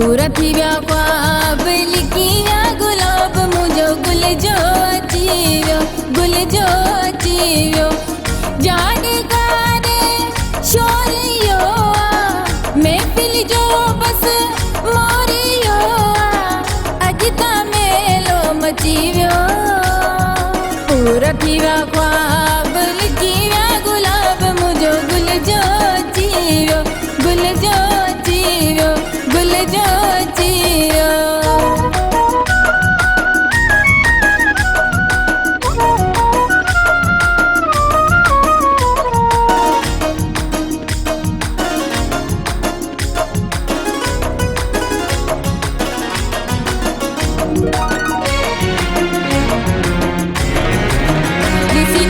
पूरा थी विया ख्वाब लिकी विया गुलाब मुझो गुल जो अची वियो गुल जो अची वियो जाने गाने शोरियो महफिल जो बस मोरियो अज ता मेलो मची वियो पूरा थी विया ख्वाब लिकी विया गुलाब मुझो गुल जो अची वियो गुल जो अची वियो गुल जो अची वियो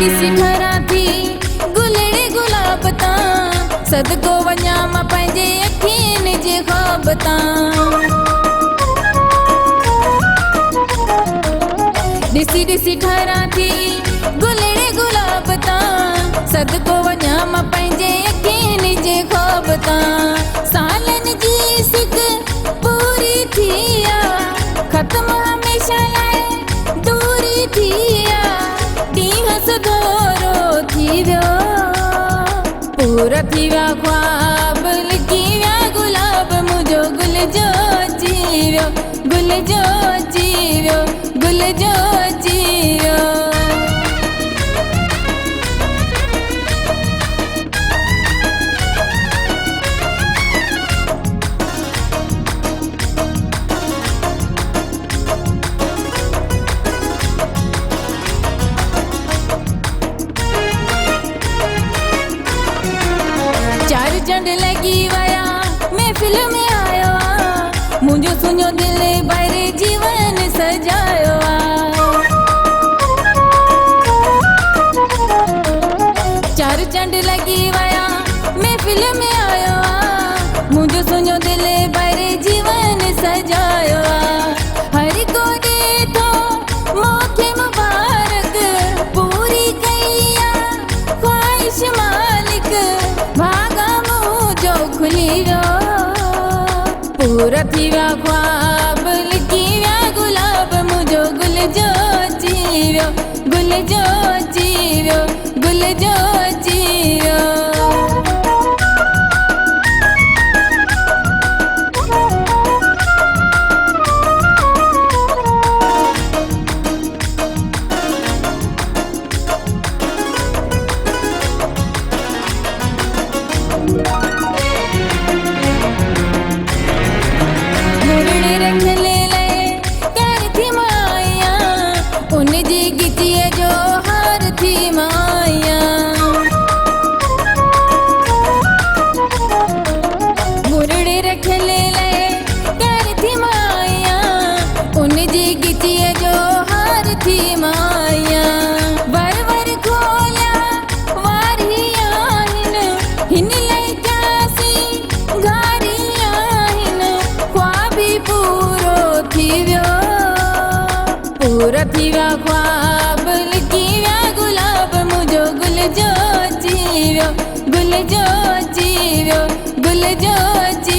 ॾिसी ठरा थी गुलड़े गुलाब तां सदको वञा मां पंहिंजे अखियुनि जे ख्वाब तां ॾिसी ठरा थी गुलड़े गुलाब तां सदको वञा मां पंहिंजे अखियुनि जे ख्वाब तां सालनि जी सिक पूरी थी आहे ख़त्म हमेशह लाइ दूरी थी आहे ॾींहं सधोरो थी वियो पूरा थी विया ख्वाब लिकी विया गुलाब मुझो गुल जो अची वियो गुल जो अची वियो गुल जो अची वियो चार चंड लगी वया महफिल में आयो आ मुझो सुनो दिल बाहरे जीवन सजायो आ चार चंड लगी वया महफिल में आयो आ मुझो सुनो दिल बाहरे जीवन सजायो आ हर को दे तो मौके मुबारक पूरी कैया ख्वाहिश मालिक भागा मुझो खुली वियो पूरा थी विया ख्वाब लिकी विया गुलाब मुझो गुल जो अची वियो गुल जो अची वियो गुल जो अची वियो मुरड़े रख ले कर थी माया उन जी गिचिए जो हार थी माया मुरड़े रख ले कर थी माया उन जी गिचिए जो हार थी माया वर वर खोलिया वारी आहिनि हिन लई जासी घारी आहिनि ख्वाबी पूरो थी वियो पूरा थी विया ख्वाब लिकी विया गुलाब मुझो गुल जो अची वियो गुल जो अची वियो गुल जो अची